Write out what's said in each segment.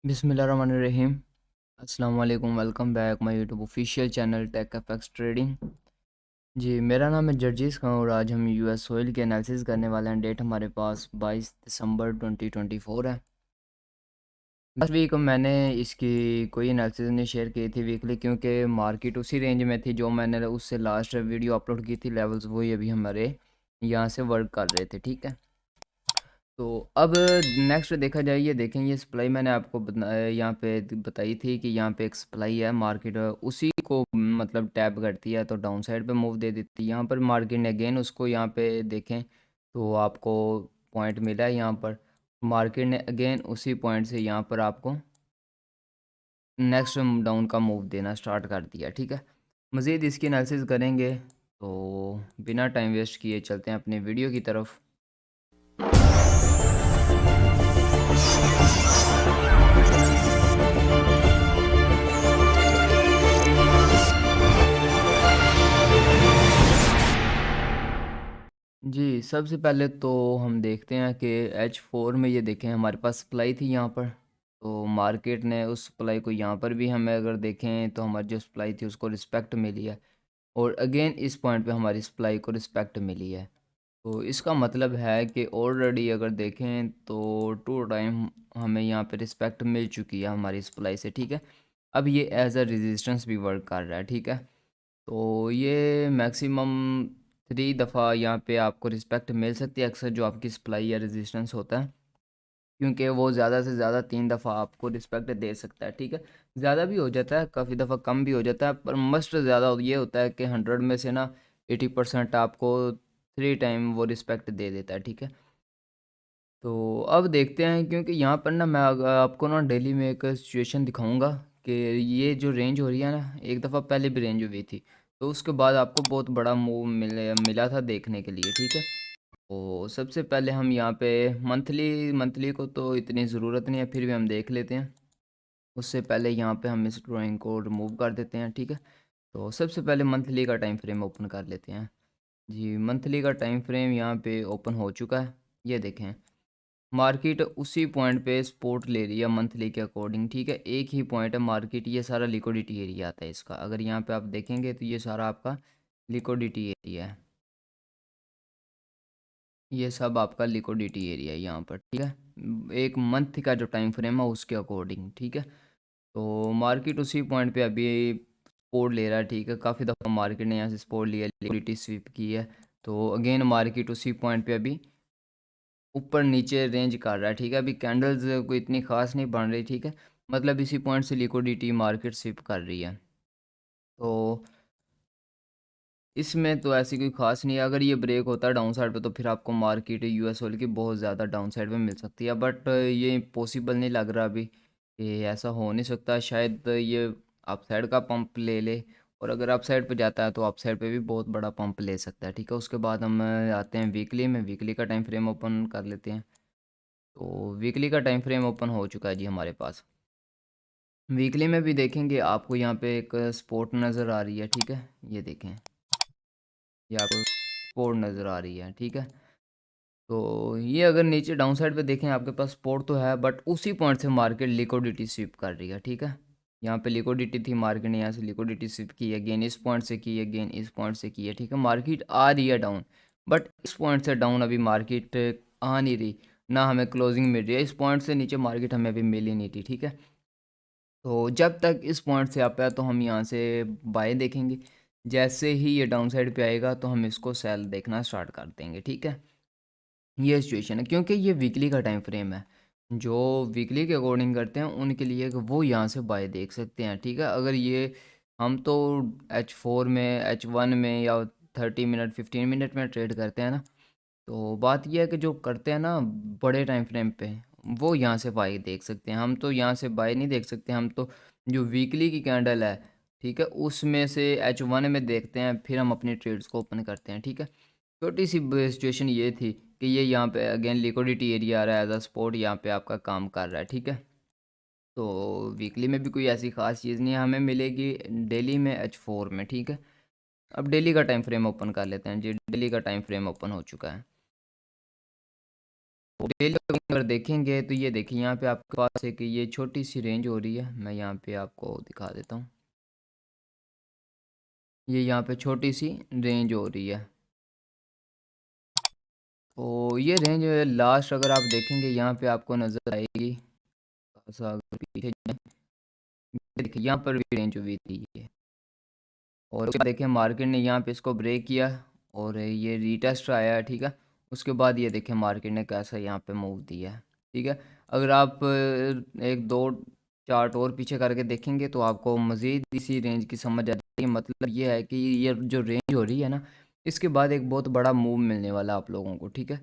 बिस्मिल्लाहिर्रहमानिर्रहीम। अस्सलाम वालेकुम। Welcome back my YouTube official channel tech FX trading. जी, मेरा नाम है जर्जीस खान और आज हम यूएस ऑयल के एनालिसिस करने वाले हैं। डेट हमारे पास 22 दिसंबर 2024 है। लास्ट वीक मैंने इसकी कोई एनालिसिस नहीं शेयर की थी वीकली, क्योंकि मार्केट उसी रेंज में थी जो मैंने उससे लास्ट वीडियो अपलोड की थी। लेवल्स वही अभी हमारे यहाँ से वर्क कर रहे थे, ठीक है। तो अब नेक्स्ट देखा जाए, ये देखें, ये सप्लाई मैंने आपको यहाँ पे बताई थी कि यहाँ पे एक सप्लाई है। मार्केट उसी को मतलब टैप करती है तो डाउन साइड पे मूव दे देती है। यहाँ पर मार्केट ने अगेन उसको यहाँ पे देखें तो आपको पॉइंट मिला है। यहाँ पर मार्केट ने अगेन उसी पॉइंट से यहाँ पर आपको नेक्स्ट डाउन का मूव देना स्टार्ट कर दिया, ठीक है। मज़ीद इसकी एनालिसिस करेंगे, तो बिना टाइम वेस्ट किए चलते हैं अपने वीडियो की तरफ। जी, सबसे पहले तो हम देखते हैं कि H4 में ये देखें हमारे पास सप्लाई थी यहाँ पर। तो मार्केट ने उस सप्लाई को यहाँ पर भी हमें अगर देखें तो हमारी जो सप्लाई थी उसको रिस्पेक्ट मिली है, और अगेन इस पॉइंट पे हमारी सप्लाई को रिस्पेक्ट मिली है। तो इसका मतलब है कि ऑलरेडी अगर देखें तो टू टाइम हमें यहाँ पे रिस्पेक्ट मिल चुकी है हमारी सप्लाई से, ठीक है। अब ये एज अ रेजिस्टेंस भी वर्क कर रहा है, ठीक है। तो ये मैक्सिमम 3 दफ़ा यहाँ पे आपको रिस्पेक्ट मिल सकती है अक्सर जो आपकी सप्लाई या रेजिस्टेंस होता है, क्योंकि वो ज़्यादा से ज़्यादा 3 दफ़ा आपको रिस्पेक्ट दे सकता है, ठीक है। ज़्यादा भी हो जाता है, काफ़ी दफ़ा कम भी हो जाता है, पर मस्ट ज़्यादा ये होता है कि 100 में से ना 80% आपको 3 टाइम वो रिस्पेक्ट दे देता है, ठीक है। तो अब देखते हैं, क्योंकि यहाँ पर ना मैं आपको ना डेली में एक सिचुएशन दिखाऊंगा कि ये जो रेंज हो रही है ना, एक दफ़ा पहले भी रेंज हुई थी, तो उसके बाद आपको बहुत बड़ा मूव मिला था देखने के लिए, ठीक है। तो सबसे पहले हम यहाँ पे मंथली मंथली को तो इतनी ज़रूरत नहीं है, फिर भी हम देख लेते हैं। उससे पहले यहाँ पे हम इस ड्राइंग को रिमूव कर देते हैं, ठीक है। तो सबसे पहले मंथली का टाइम फ्रेम ओपन कर लेते हैं। जी, मंथली का टाइम फ्रेम यहाँ पे ओपन हो चुका है। ये देखें, मार्केट उसी पॉइंट पे सपोर्ट ले रही है मंथली के अकॉर्डिंग, ठीक है। एक ही पॉइंट है मार्केट, ये सारा लिक्विडिटी एरिया आता है इसका। अगर यहाँ पे आप देखेंगे तो ये सारा आपका लिक्विडिटी एरिया है, ये सब आपका लिक्विडिटी एरिया है यहाँ पर, ठीक है। एक मंथ का जो टाइम फ्रेम है उसके अकॉर्डिंग, ठीक है। तो मार्केट उसी पॉइंट पे अभी सपोर्ट ले रहा है, ठीक है। काफ़ी दफ़ा मार्केट ने यहाँ से सपोर्ट लिया, लिक्विडिटी स्वीप की है। तो अगेन मार्केट उसी पॉइंट पे अभी ऊपर नीचे रेंज कर रहा है, ठीक है। अभी कैंडल्स कोई इतनी खास नहीं बन रही, ठीक है। मतलब इसी पॉइंट से लिक्विडिटी मार्केट स्विप कर रही है। तो इसमें तो ऐसी कोई खास नहीं है। अगर ये ब्रेक होता है डाउन साइड पे तो फिर आपको मार्केट यूएस ऑयल की बहुत ज़्यादा डाउन साइड पे मिल सकती है, बट ये पॉसिबल नहीं लग रहा अभी कि ऐसा हो नहीं सकता। शायद ये अप साइड का पंप ले ले, और अगर अप साइड पे जाता है तो अप साइड पे भी बहुत बड़ा पंप ले सकता है, ठीक है। उसके बाद हम आते हैं वीकली में। वीकली का टाइम फ्रेम ओपन कर लेते हैं। तो वीकली का टाइम फ्रेम ओपन हो चुका है जी हमारे पास। वीकली में भी देखेंगे आपको यहाँ पे एक स्पोर्ट नज़र आ रही है, ठीक है। ये देखें, ये आपको स्पोर्ट नज़र आ रही है, ठीक है। तो ये अगर नीचे डाउन साइड पे देखें आपके पास स्पोर्ट तो है, बट उसी पॉइंट से मार्केट लिक्विडिटी स्विप कर रही है, ठीक है। यहाँ पे लिक्विडिटी थी, मार्केट ने यहाँ से लिक्विडिटी स्विप की, अगेन इस पॉइंट से की, अगेन इस पॉइंट से की है, ठीक है। मार्केट आ रही है डाउन, बट इस पॉइंट से डाउन अभी मार्केट आ नहीं रही, ना हमें क्लोजिंग मिल रही है। इस पॉइंट से नीचे मार्केट हमें अभी मिल ही नहीं थी, ठीक है। तो जब तक इस पॉइंट से आप है तो हम यहाँ से बाय देखेंगे। जैसे ही ये डाउन साइड पे आएगा तो हम इसको सेल देखना स्टार्ट कर देंगे, ठीक है। ये सिचुएशन है, क्योंकि ये वीकली का टाइम फ्रेम है। जो वीकली के अकॉर्डिंग करते हैं उनके लिए कि वो यहाँ से बाय देख सकते हैं, ठीक है। अगर ये हम तो H4 में, H1 में या 30 मिनट 15 मिनट में ट्रेड करते हैं ना, तो बात यह है कि जो करते हैं ना बड़े टाइम फ्रेम पे, वो यहाँ से बाई देख सकते हैं। हम तो यहाँ से बाई नहीं देख सकते, हम तो जो वीकली की कैंडल है, ठीक है, उसमें से H1 में देखते हैं, फिर हम अपनी ट्रेड्स को ओपन करते हैं, ठीक है। छोटी सी सिचुएशन ये थी कि ये यहाँ पे अगेन लिक्विडिटी एरिया आ रहा है, एज अ स्पॉट यहाँ पे आपका काम कर रहा है, ठीक है। तो वीकली में भी कोई ऐसी खास चीज़ नहीं है, हमें मिलेगी डेली में H4 में, ठीक है। अब डेली का टाइम फ्रेम ओपन कर लेते हैं जी। डेली का टाइम फ्रेम ओपन हो चुका है। डेली अगर देखेंगे तो ये देखिए यहाँ पे आपके पास एक ये छोटी सी रेंज हो रही है, मैं यहाँ पे आपको दिखा देता हूँ। ये यहाँ पे छोटी सी रेंज हो रही है। तो ये रेंज लास्ट अगर आप देखेंगे यहाँ पे आपको नज़र आएगी। थोड़ा-सा अगर पीछे जाएँ, देखिए यहाँ पर भी रेंज हुई थी ये। और उसके बाद देखिए मार्केट ने यहाँ पे इसको ब्रेक किया और ये रीटेस्ट आया है, ठीक है। उसके बाद ये देखिए मार्केट ने कैसा यहाँ पे मूव दिया है, ठीक है। अगर आप एक दो चार्ट और पीछे करके देखेंगे तो आपको मज़ीद इसी रेंज की समझ आ जाएगी। मतलब ये है कि ये जो रेंज हो रही है ना, इसके बाद एक बहुत बड़ा मूव मिलने वाला है आप लोगों को, ठीक है।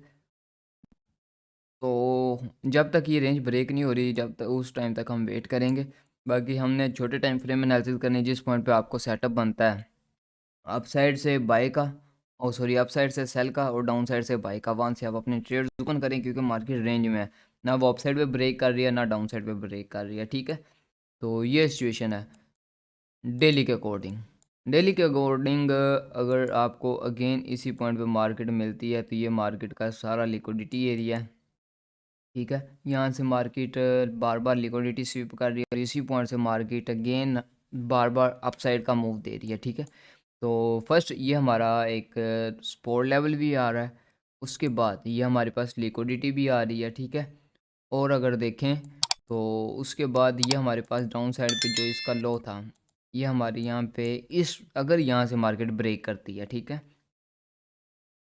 तो जब तक ये रेंज ब्रेक नहीं हो रही, जब तक उस टाइम तक हम वेट करेंगे। बाकी हमने छोटे टाइम फ्रेम एनालिसिस करनी, जिस पॉइंट पे आपको सेटअप बनता है अपसाइड से बाय का, और सॉरी अपसाइड से सेल का और डाउन साइड से बाय का, वहाँ से आप अपने ट्रेड्स ओपन करें क्योंकि मार्केट रेंज में है। ना वो अपसाइड पे ब्रेक कर रही है ना डाउन साइड पे ब्रेक कर रही है, ठीक है। तो ये सिचुएशन है डेली के अकॉर्डिंग। डेली के अकॉर्डिंग अगर आपको अगेन इसी पॉइंट पे मार्केट मिलती है तो ये मार्केट का सारा लिक्विडिटी एरिया है, ठीक है। यहाँ से मार्केट बार बार लिक्विडिटी स्वीप कर रही है और इसी पॉइंट से मार्केट अगेन बार बार अपसाइड का मूव दे रही है, ठीक है। तो फर्स्ट ये हमारा एक सपोर्ट लेवल भी आ रहा है, उसके बाद ये हमारे पास लिक्विडिटी भी आ रही है, ठीक है। और अगर देखें तो उसके बाद ये हमारे पास डाउन साइड पे जो इसका लो था, ये हमारे यहाँ पे इस अगर यहाँ से मार्केट ब्रेक करती है, ठीक है।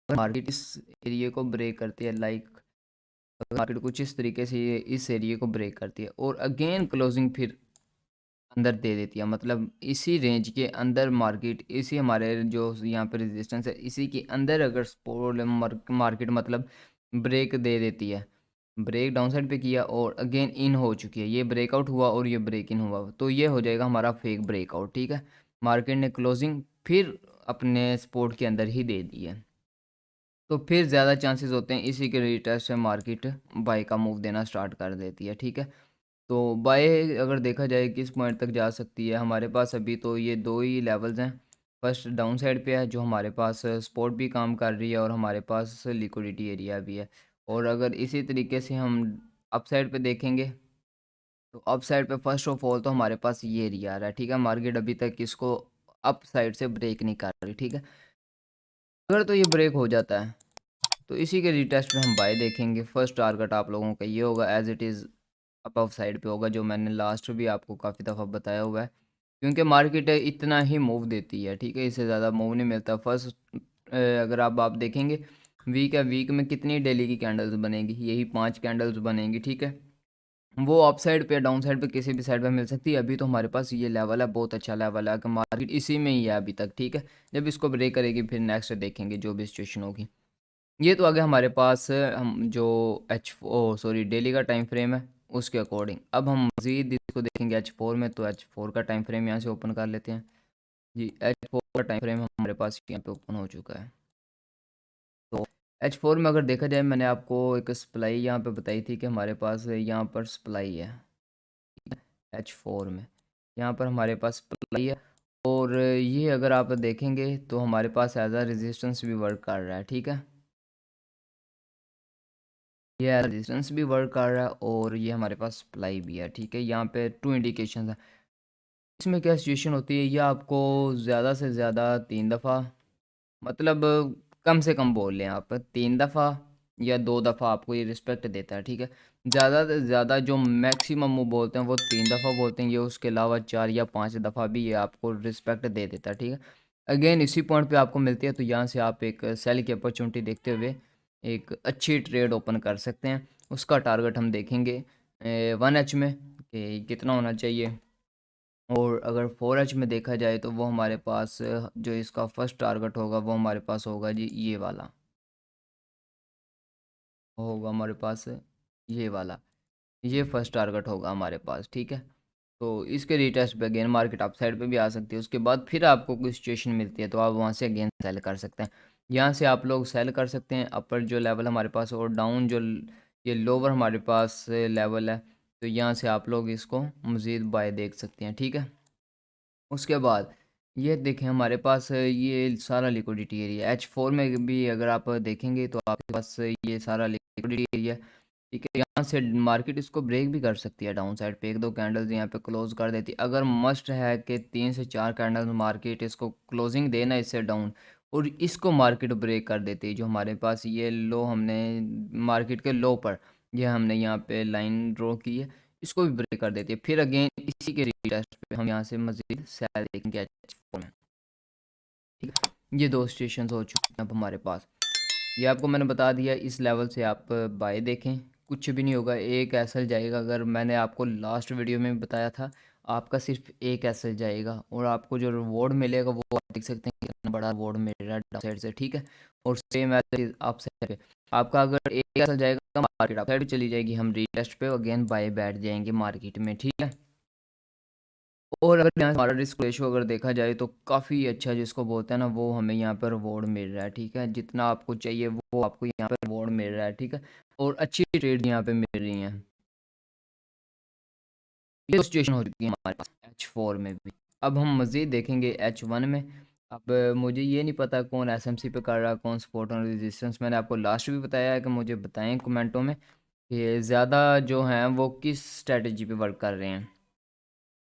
मार्केट इस एरिया को ब्रेक करती है, लाइक मार्केट कुछ इस तरीके से ये इस एरिया को ब्रेक करती है और अगेन क्लोजिंग फिर अंदर दे देती है, मतलब इसी रेंज के अंदर मार्केट, इसी हमारे जो यहाँ पे रेजिस्टेंस है इसी के अंदर अगर सपोर्ट मार्केट मतलब ब्रेक दे देती है, ब्रेक डाउन साइड पे किया और अगेन इन हो चुकी है, ये ब्रेकआउट हुआ और ये ब्रेक इन हुआ, तो ये हो जाएगा हमारा फेक ब्रेकआउट, ठीक है। मार्केट ने क्लोजिंग फिर अपने सपोर्ट के अंदर ही दे दी है, तो फिर ज़्यादा चांसेस होते हैं इसी के रिटेस्ट से मार्केट बाय का मूव देना स्टार्ट कर देती है, ठीक है। तो बाय अगर देखा जाए किस पॉइंट तक जा सकती है, हमारे पास अभी तो ये दो ही लेवल्स हैं। फर्स्ट डाउन साइड पे है जो हमारे पास सपोर्ट भी काम कर रही है और हमारे पास लिक्विडिटी एरिया भी है। और अगर इसी तरीके से हम अप साइड पे देखेंगे तो अप साइड पे फर्स्ट ऑफ ऑल तो हमारे पास ये एरिया आ रहा है, ठीक है। मार्केट अभी तक इसको अप साइड से ब्रेक नहीं कर रही, ठीक है। अगर तो ये ब्रेक हो जाता है तो इसी के रिटेस्ट में हम बाय देखेंगे। फर्स्ट टारगेट आप लोगों का ये होगा, as it is above side पे होगा, जो मैंने लास्ट भी आपको काफ़ी दफ़ा बताया हुआ है, क्योंकि मार्केट इतना ही मूव देती है, ठीक है। इससे ज़्यादा मूव नहीं मिलता। फर्स्ट अगर आप देखेंगे वीक है, वीक में कितनी डेली की कैंडल्स बनेगी, यही 5 कैंडल्स बनेंगी, ठीक है। वो अप साइड पे डाउन साइड पे किसी भी साइड पे मिल सकती है। अभी तो हमारे पास ये लेवल है, बहुत अच्छा लेवल है कि मार्केट इसी में ही है अभी तक, ठीक है। जब इसको ब्रेक करेगी फिर नेक्स्ट देखेंगे जो भी सिचुएशन होगी। ये तो आगे हमारे पास हम जो सॉरी डेली का टाइम फ्रेम है उसके अकॉर्डिंग। अब हम मज़ीद इसको देखेंगे H4 में, तो H4 का टाइम फ्रेम यहाँ से ओपन कर लेते हैं जी। H4 का टाइम फ्रेम हमारे पास यहाँ पे ओपन हो चुका है। तो H4 में अगर देखा जाए, मैंने आपको एक सप्लाई यहाँ पे बताई थी कि हमारे पास यहाँ पर सप्लाई है H4 में, यहाँ पर हमारे पास सप्लाई है। और ये अगर आप देखेंगे तो हमारे पास एज अ रेजिस्टेंस भी वर्क कर रहा है, ठीक है। ये रेजिस्टेंस भी वर्क कर रहा है और ये हमारे पास सप्लाई भी है, ठीक है। यहाँ पे 2 इंडिकेशन है। इसमें क्या सिचुएशन होती है, ये आपको ज़्यादा से ज़्यादा 3 दफ़ा, मतलब कम से कम बोल लें आप 3 दफ़ा या 2 दफ़ा आपको ये रिस्पेक्ट देता है, ठीक है। ज़्यादा से ज़्यादा जो मैक्सिमम वो बोलते हैं वो 3 दफ़ा बोलते हैं ये, उसके अलावा 4 या 5 दफ़ा भी ये आपको रिस्पेक्ट दे देता है, ठीक है। अगेन इसी पॉइंट पे आपको मिलती है, तो यहाँ से आप एक सेल की अपॉर्चुनिटी देखते हुए एक अच्छी ट्रेड ओपन कर सकते हैं। उसका टारगेट हम देखेंगे 1H में कि कितना होना चाहिए, और अगर 4H में देखा जाए तो वो हमारे पास जो इसका फर्स्ट टारगेट होगा वो हमारे पास होगा जी ये वाला, वो होगा हमारे पास ये वाला, ये फर्स्ट टारगेट होगा हमारे पास, ठीक है। तो इसके रिटेस्ट पे अगेन मार्केट अप साइड पे भी आ सकती है, उसके बाद फिर आपको कोई सिचुएशन मिलती है तो आप वहाँ से अगेन सेल कर सकते हैं। यहाँ से आप लोग सेल कर सकते हैं अपर जो लेवल हमारे पास, और डाउन जो ये लोअर हमारे पास लेवल है, तो यहाँ से आप लोग इसको मज़ीद बाय देख सकते हैं, ठीक है। उसके बाद ये देखें हमारे पास ये सारा लिक्विडिटी एरिया H4 में भी अगर आप देखेंगे तो आपके पास ये सारा लिक्विडिटी एरिया ठीक है, यहाँ से मार्केट इसको ब्रेक भी कर सकती है डाउन साइड पे, 1-2 कैंडल्स यहाँ पे क्लोज कर देती है। अगर मस्ट है कि 3 से 4 कैंडल्स मार्केट इसको क्लोजिंग देना इससे डाउन, और इसको मार्केट ब्रेक कर देती है, जो हमारे पास ये लो हमने मार्केट के लो पर ये हमने यहाँ पे लाइन ड्रॉ की है, इसको भी ब्रेक कर देती है। फिर अगेन इसी के रिटेस्ट पे हम यहाँ से मजीद सेल देखेंगे H4 में। ठीक है, ये 2 स्टेशन हो चुके हैं अब हमारे पास। ये आपको मैंने बता दिया, इस लेवल से आप बाय देखें, कुछ भी नहीं होगा, एक एसएल जाएगा। अगर मैंने आपको लास्ट वीडियो में बताया था, आपका सिर्फ एक एसएल जाएगा और आपको जो रिवॉर्ड मिलेगा वो आप देख सकते हैं कितना बड़ा रिवॉर्ड मिल रहा है डाउन साइड से। ठीक है, और सेम एज आप साइड पे आपका अगर एक एसएल जाएगा तो मार्केट आप साइड चली जाएगी, हम रीटेस्ट पे अगेन बाय बैठ जाएंगे मार्केट में। ठीक है, और अगर यहाँ हमारा रिस्क रेशो अगर देखा जाए तो काफ़ी अच्छा, जिसको बोलते हैं ना, वो हमें यहाँ पर रिवॉर्ड मिल रहा है। ठीक है, जितना आपको चाहिए वो आपको यहाँ पर रिवॉर्ड मिल रहा है। ठीक है, और अच्छी ट्रेड यहाँ पे मिल रही हैं। ये सिचुएशन हो चुकी है हमारे पास H4 में भी। अब हम मज़ीद देखेंगे H1 में। अब मुझे ये नहीं पता कौन एसएमसी पे कर रहा है, कौन सपोर्ट और रेजिस्टेंस। मैंने आपको लास्ट भी बताया है कि मुझे बताएं कमेंटों में कि ज़्यादा जो हैं वो किस स्ट्रेटजी पे वर्क कर रहे हैं।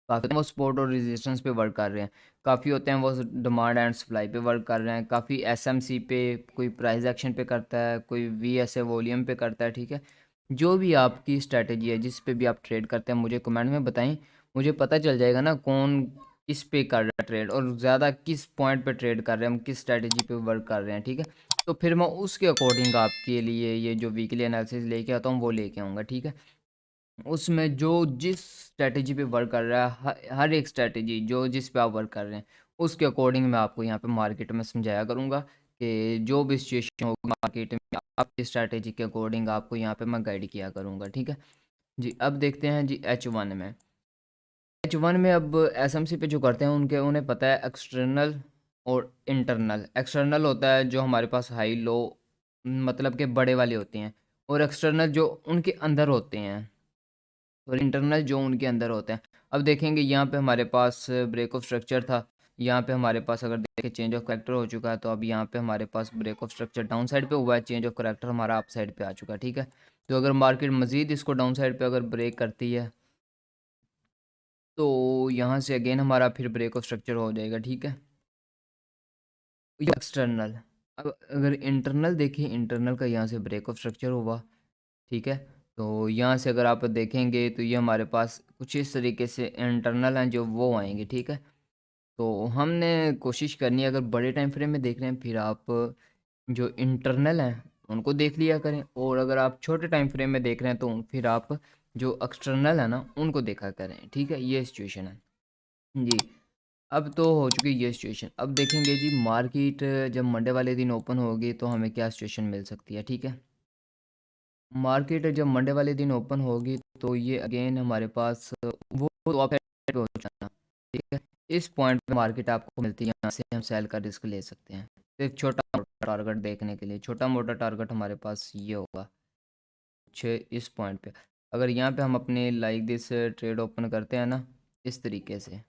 काफ़ी होते हैं वो सपोर्ट और रेजिस्टेंस पे वर्क कर रहे हैं, काफ़ी होते हैं वो डिमांड एंड सप्लाई पे वर्क कर रहे हैं, काफ़ी एसएमसी पे, कोई प्राइस एक्शन पे करता है, कोई वीएसए वॉल्यूम पे करता है। ठीक है, जो भी आपकी स्ट्रेटजी है, जिस पे भी आप ट्रेड करते हैं, मुझे कमेंट में बताएं, मुझे पता चल जाएगा ना कौन किस पे कर रहा है ट्रेड और ज़्यादा किस पॉइंट पे ट्रेड कर रहे हैं, हम किस स्ट्रेटजी पे वर्क कर रहे हैं। ठीक है, तो फिर मैं उसके अकॉर्डिंग आपके लिए ये जो वीकली एनालिसिस लेके आता हूँ वो लेके आऊँगा। ठीक है, उसमें जो जिस स्ट्रैटेजी पे वर्क कर रहा है, हर एक स्ट्रैटेजी जो जिस पे आप वर्क कर रहे हैं, उसके अकॉर्डिंग मैं आपको यहाँ पे मार्केट में समझाया करूँगा कि जो भी सिचुएशन होगी मार्केट में, आपकी स्ट्रैटेजी के अकॉर्डिंग आपको यहाँ पे मैं गाइड किया करूँगा। ठीक है जी, अब देखते हैं जी H1 में। H1 में अब एसएमसी पे जो करते हैं उनके उन्हें पता है एक्सटर्नल और इंटरनल। एक्सटर्नल होता है जो हमारे पास हाई लो, मतलब के बड़े वाले होते हैं, और एक्सटर्नल जो उनके अंदर होते हैं, और इंटरनल जो उनके अंदर होते हैं। अब देखेंगे यहाँ पे हमारे पास ब्रेक ऑफ स्ट्रक्चर था, यहाँ पे हमारे पास अगर देखें चेंज ऑफ करेक्टर हो चुका है, तो अब यहाँ पे हमारे पास break of structure down side पे हुआ है, चेंज ऑफ करेक्टर हमारा अप साइड पे आ चुका है। ठीक है, तो अगर मार्केट मजीद इसको डाउन साइड पे अगर ब्रेक करती है तो यहाँ से अगेन हमारा फिर ब्रेक ऑफ स्ट्रक्चर हो जाएगा। ठीक है, ये एक्सटर्नल। अब अगर इंटरनल देखें, इंटरनल का यहाँ से ब्रेक ऑफ स्ट्रक्चर हुआ। ठीक है, तो यहाँ से अगर आप देखेंगे तो ये हमारे पास कुछ इस तरीके से इंटरनल हैं जो वो आएंगे। ठीक है, तो हमने कोशिश करनी है, अगर बड़े टाइम फ्रेम में देख रहे हैं फिर आप जो इंटरनल हैं उनको देख लिया करें, और अगर आप छोटे टाइम फ्रेम में देख रहे हैं तो फिर आप जो एक्सटर्नल है ना उनको देखा करें। ठीक है, ये सिचुएशन है जी। अब तो हो चुकी ये सिचुएशन, अब देखेंगे जी मार्केट जब मंडे वाले दिन ओपन होगी तो हमें क्या सिचुएशन मिल सकती है। ठीक है, मार्केट जब मंडे वाले दिन ओपन होगी तो ये अगेन हमारे पास वो अप साइड पे हो जाना। ठीक है, इस पॉइंट पे मार्केट आपको मिलती है, यहाँ से हम सेल का रिस्क ले सकते हैं। सिर्फ छोटा मोटा टारगेट देखने के लिए, छोटा मोटा टारगेट हमारे पास ये होगा कुछ इस पॉइंट पे। अगर यहाँ पे हम अपने लाइक दिस ट्रेड ओपन करते हैं ना इस तरीके से,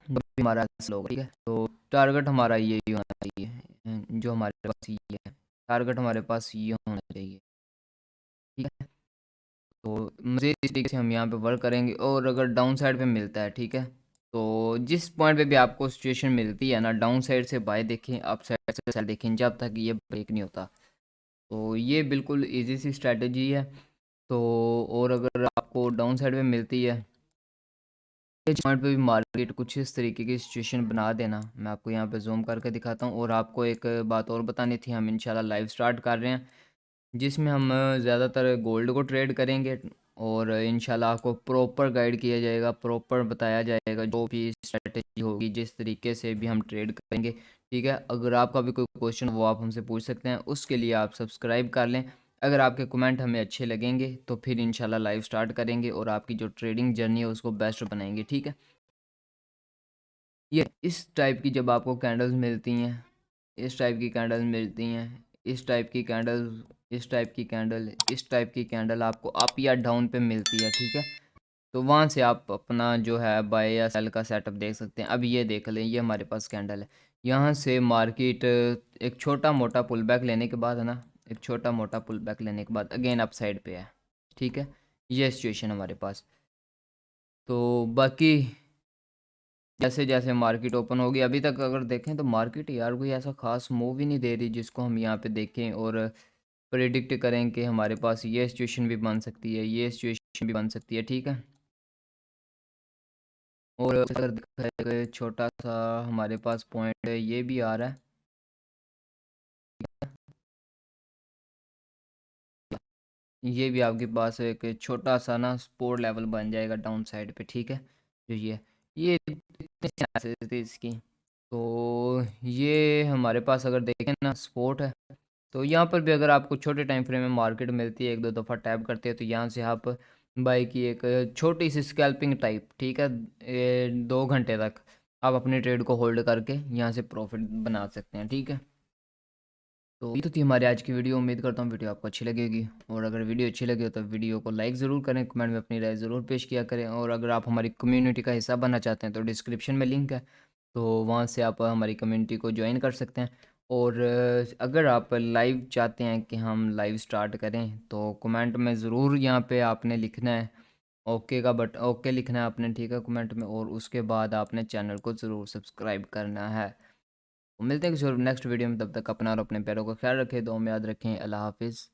तो भी हमारा hassle होगा। ठीक है, तो टारगेट हमारा यही होना चाहिए, जो हमारे पास ये है टारगेट हमारे पास ये होना चाहिए। ठीक है, तो मुझे इस तरीके से हम यहाँ पे वर्क करेंगे, और अगर डाउन साइड पे मिलता है, ठीक है, तो जिस पॉइंट पे भी आपको सिचुएशन मिलती है ना, डाउन साइड से बाय देखें, अप साइड से सेल देखें, जब तक ये ब्रेक नहीं होता। तो ये बिल्कुल इजी सी स्ट्रैटेजी है। तो और अगर आपको डाउन साइड में मिलती है, इस पॉइंट पे भी मार्केट कुछ इस तरीके की सिचुएशन बना देना, मैं आपको यहाँ पे जूम करके दिखाता हूँ। और आपको एक बात और बतानी थी, हम इंशाल्लाह लाइव स्टार्ट कर रहे हैं जिसमें हम ज़्यादातर गोल्ड को ट्रेड करेंगे, और इंशाल्लाह आपको प्रॉपर गाइड किया जाएगा, प्रॉपर बताया जाएगा जो भी स्ट्रेटजी होगी, जिस तरीके से भी हम ट्रेड करेंगे। ठीक है, अगर आपका भी कोई क्वेश्चन वो आप हमसे पूछ सकते हैं, उसके लिए आप सब्सक्राइब कर लें। अगर आपके कमेंट हमें अच्छे लगेंगे तो फिर इंशाल्लाह लाइव स्टार्ट करेंगे और आपकी जो ट्रेडिंग जर्नी है उसको बेस्ट बनाएंगे। ठीक है, ये इस टाइप की जब आपको कैंडल्स मिलती हैं, इस टाइप की कैंडल्स मिलती हैं, इस टाइप की कैंडल्स, इस टाइप की कैंडल, इस टाइप की कैंडल आपको अप या डाउन पे मिलती है। ठीक है, तो वहाँ से आप अपना जो है बाय या सेल का सेटअप देख सकते हैं। अब ये देख लें, ये हमारे पास कैंडल है, यहाँ से मार्केट एक छोटा मोटा पुल बैक लेने के बाद है ना, एक छोटा मोटा पुल बैक लेने के बाद अगेन अप साइड पे है। ठीक है, ये सिचुएशन हमारे पास। तो बाकी जैसे जैसे मार्केट ओपन होगी, अभी तक अगर देखें तो मार्केट यार कोई ऐसा खास मूव ही नहीं दे रही जिसको हम यहाँ पे देखें और प्रिडिक्ट करें कि हमारे पास ये सिचुएशन भी बन सकती है, ये सिचुएशन भी बन सकती है। ठीक है, और अगर देखा जाए तो छोटा सा हमारे पास पॉइंट ये भी आ रहा है, ये भी आपके पास एक छोटा सा ना सपोर्ट लेवल बन जाएगा डाउन साइड पे। ठीक है, जो ये कितने chances थे इसकी। तो ये हमारे पास अगर देखें ना सपोर्ट है, तो यहाँ पर भी अगर आपको छोटे टाइम फ्रेम में मार्केट मिलती है, एक दो दफ़ा टैप करते हैं, तो यहाँ से आप बाई की एक छोटी सी स्कैल्पिंग टाइप, ठीक है, 2 घंटे तक आप अपने ट्रेड को होल्ड करके यहाँ से प्रॉफिट बना सकते हैं। ठीक है, तो ये तो थी हमारी आज की वीडियो। उम्मीद करता हूँ वीडियो आपको अच्छी लगेगी, और अगर वीडियो अच्छी लगे तो वीडियो को लाइक ज़रूर करें, कमेंट में अपनी राय ज़रूर पेश किया करें, और अगर आप हमारी कम्युनिटी का हिस्सा बनना चाहते हैं तो डिस्क्रिप्शन में लिंक है, तो वहाँ से आप हमारी कम्युनिटी को ज्वाइन कर सकते हैं। और अगर आप लाइव चाहते हैं कि हम लाइव स्टार्ट करें, तो कमेंट में ज़रूर यहाँ पे आपने लिखना है ओके का, बट ओके लिखना है आपने, ठीक है, कमेंट में, और उसके बाद आपने चैनल को ज़रूर सब्सक्राइब करना है। मिलते हैं किसी और नेक्स्ट वीडियो में, तब तक अपना और अपने पैरों का ख्याल रखें, दुआ में याद रखें। अल्लाह हाफिज़।